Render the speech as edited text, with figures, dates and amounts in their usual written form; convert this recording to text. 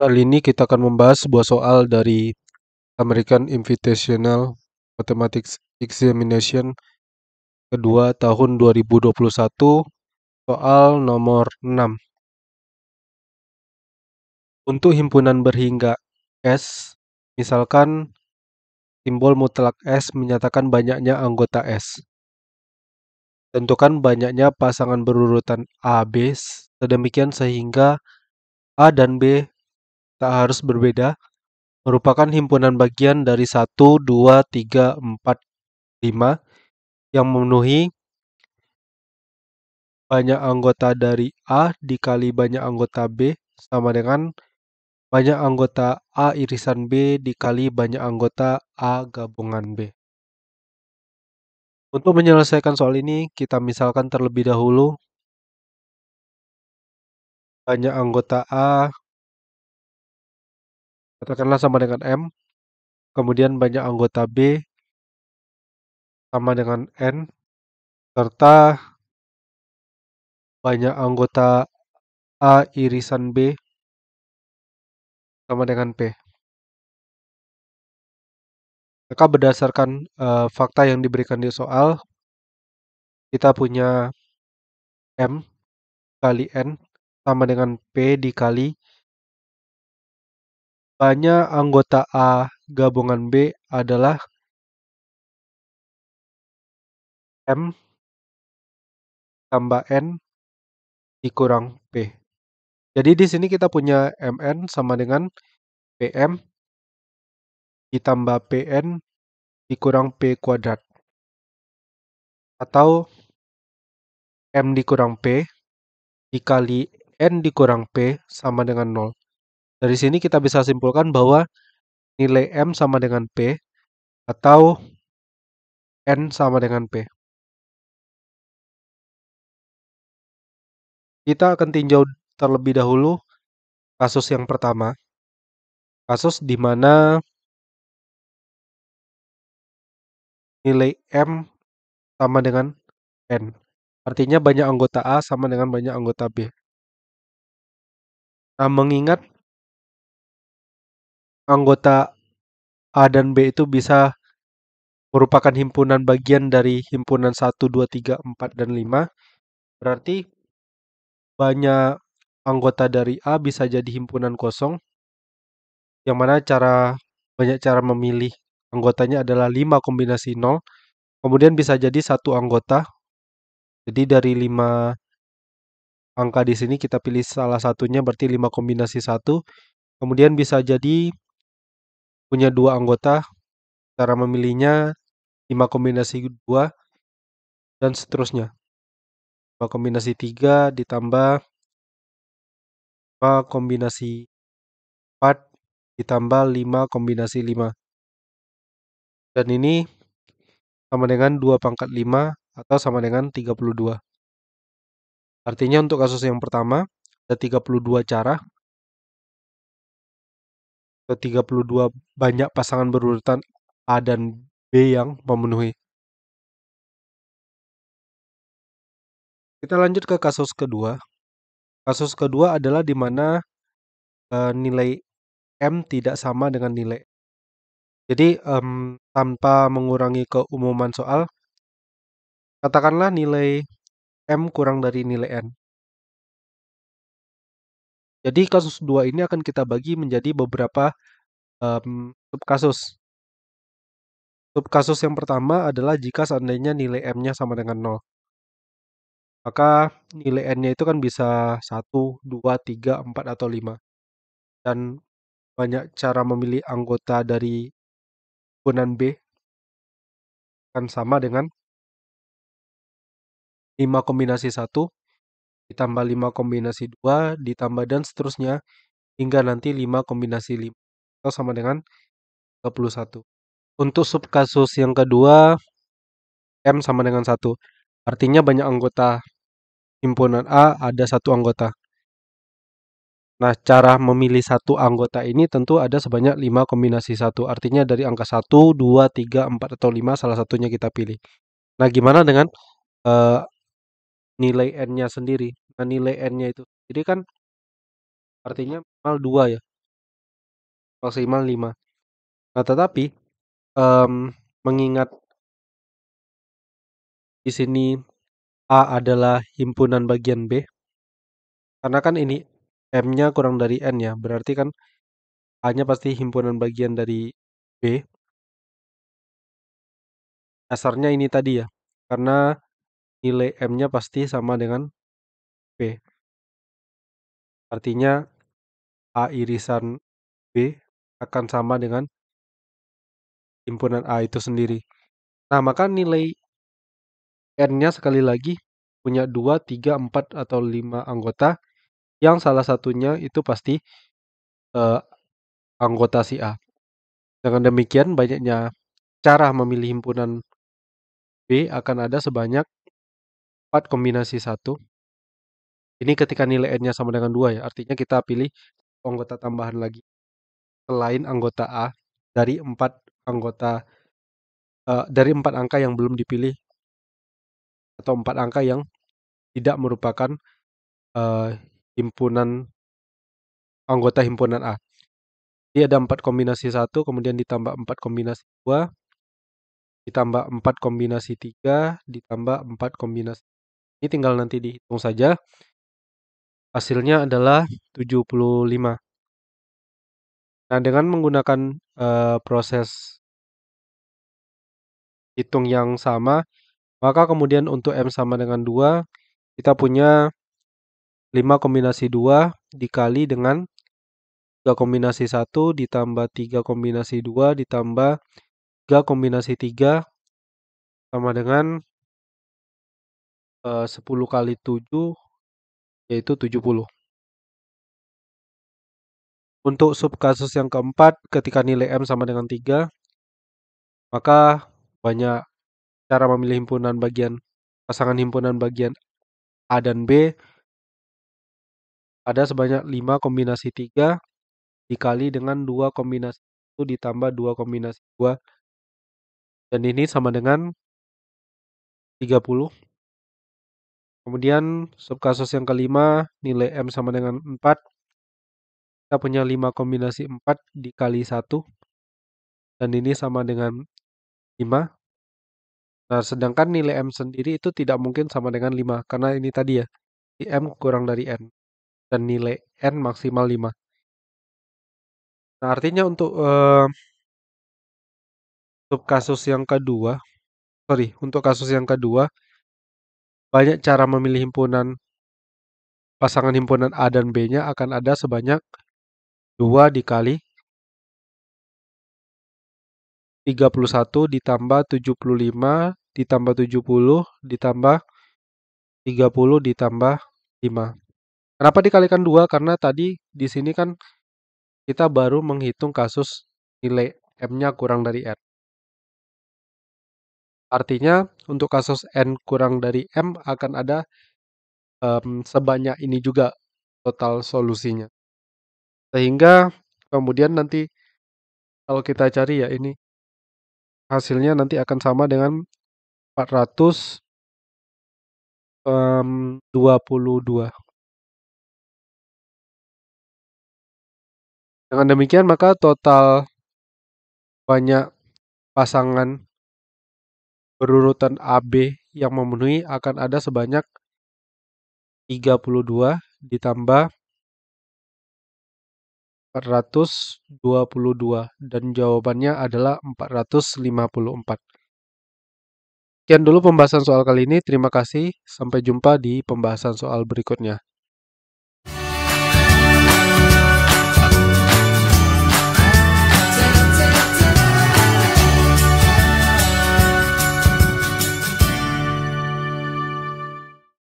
Kali ini kita akan membahas sebuah soal dari American Invitational Mathematics Examination kedua tahun 2021, soal nomor 6. Untuk himpunan berhingga S, misalkan simbol mutlak S menyatakan banyaknya anggota S. Tentukan banyaknya pasangan berurutan A, B, sedemikian sehingga A dan B tak harus berbeda, merupakan himpunan bagian dari 1, 2, 3, 4, 5 yang memenuhi banyak anggota dari A dikali banyak anggota B sama dengan banyak anggota A irisan B dikali banyak anggota A gabungan B. Untuk menyelesaikan soal ini, kita misalkan terlebih dahulu banyak anggota A, katakanlah sama dengan M, kemudian banyak anggota B sama dengan N, serta banyak anggota A irisan B sama dengan P. Maka berdasarkan fakta yang diberikan di soal, kita punya M kali N sama dengan P dikali banyak anggota A gabungan B adalah M tambah N dikurang P. Jadi di sini kita punya Mn sama dengan Pm ditambah Pn dikurang P kuadrat. Atau M dikurang P dikali N dikurang P sama dengan 0. Dari sini kita bisa simpulkan bahwa nilai M sama dengan P atau N sama dengan P. Kita akan tinjau terlebih dahulu kasus yang pertama. Kasus di mana nilai M sama dengan N. Artinya banyak anggota A sama dengan banyak anggota B. Nah, mengingat anggota A dan B itu bisa merupakan himpunan bagian dari himpunan 1, 2, 3, 4, dan 5, berarti banyak anggota dari A bisa jadi himpunan kosong, yang mana banyak cara memilih anggotanya adalah 5 kombinasi 0, kemudian bisa jadi satu anggota. Jadi dari 5 angka di sini kita pilih salah satunya, berarti 5 kombinasi 1. Kemudian bisa jadi punya 2 anggota, cara memilihnya 5 kombinasi 2 dan seterusnya. 5 kombinasi 3 ditambah 5 kombinasi 4 ditambah 5 kombinasi 5. Dan ini sama dengan 2 pangkat 5 atau sama dengan 32. Artinya untuk kasus yang pertama ada 32 cara atau 32 banyak pasangan berurutan A dan B yang memenuhi. Kita lanjut ke kasus kedua. Kasus kedua adalah di mana nilai M tidak sama dengan nilai. Jadi tanpa mengurangi keumuman soal, katakanlah nilai M kurang dari nilai N. Jadi kasus 2 ini akan kita bagi menjadi beberapa subkasus. Subkasus yang pertama adalah jika seandainya nilai M-nya sama dengan 0. Maka nilai N-nya itu kan bisa 1, 2, 3, 4, atau 5. Dan banyak cara memilih anggota dari himpunan B kan sama dengan 5 kombinasi 1 ditambah 5 kombinasi 2 ditambah dan seterusnya hingga nanti 5 kombinasi 5 atau sama dengan 31. Untuk subkasus yang kedua, M sama dengan 1. Artinya banyak anggota himpunan A ada satu anggota. Nah, cara memilih satu anggota ini tentu ada sebanyak 5 kombinasi 1. Artinya dari angka 1, 2, 3, 4, atau 5 salah satunya kita pilih. Nah, gimana dengan nilai N-nya sendiri? Nah, nilai N-nya itu sendiri kan artinya minimal 2 ya. maksimal 5. Nah, tetapi, mmm, mengingat di sini A adalah himpunan bagian B, karena kan ini M-nya kurang dari N ya, berarti kan A-nya pasti himpunan bagian dari B, dasarnya ini tadi ya, karena nilai M-nya pasti sama dengan B. Artinya A irisan B akan sama dengan himpunan A itu sendiri. Nah, maka nilai N-nya sekali lagi punya 2, 3, 4, atau 5 anggota, yang salah satunya itu pasti eh, anggota si A. Dengan demikian, banyaknya cara memilih himpunan B akan ada sebanyak 4 kombinasi satu. Ini ketika nilai N-nya sama dengan 2 ya, artinya kita pilih anggota tambahan lagi selain anggota A dari 4 anggota dari 4 angka yang belum dipilih, atau 4 angka yang tidak merupakan eh, himpunan anggota himpunan A. Jadi ada 4 kombinasi satu, kemudian ditambah 4 kombinasi 2, ditambah 4 kombinasi 3, ditambah 4 kombinasi. Ini tinggal nanti dihitung saja. Hasilnya adalah 75. Nah, dengan menggunakan proses hitung yang sama, maka kemudian untuk M sama dengan 2, kita punya 5 kombinasi 2 dikali dengan 3 kombinasi 1 ditambah 3 kombinasi 2 ditambah 3 kombinasi 3 sama dengan 10 kali 7, yaitu 70. Untuk subkasus yang keempat, ketika nilai M sama dengan 3, maka banyak cara memilih pasangan himpunan bagian A dan B. Ada sebanyak 5 kombinasi 3 dikali dengan 2 kombinasi 1 ditambah 2 kombinasi 2. Dan ini sama dengan 30. Kemudian subkasus yang kelima, nilai M sama dengan 4. Kita punya 5 kombinasi 4 dikali 1. Dan ini sama dengan 5. Nah, sedangkan nilai M sendiri itu tidak mungkin sama dengan 5. Karena ini tadi ya, M kurang dari N. Dan nilai N maksimal 5. Nah, artinya untuk untuk kasus yang kedua, banyak cara memilih pasangan himpunan A dan B-nya akan ada sebanyak 2 dikali 31 ditambah 75 ditambah 70 ditambah 30 ditambah 5. Kenapa dikalikan 2? Karena tadi di sini kan kita baru menghitung kasus nilai M-nya kurang dari N. Artinya untuk kasus N kurang dari M akan ada sebanyak ini juga total solusinya. Sehingga kemudian nanti kalau kita cari ya ini hasilnya nanti akan sama dengan 422. Dengan demikian maka total banyak pasangan berurutan AB yang memenuhi akan ada sebanyak 32 ditambah 422, dan jawabannya adalah 454. Sekian dulu pembahasan soal kali ini. Terima kasih. Sampai jumpa di pembahasan soal berikutnya.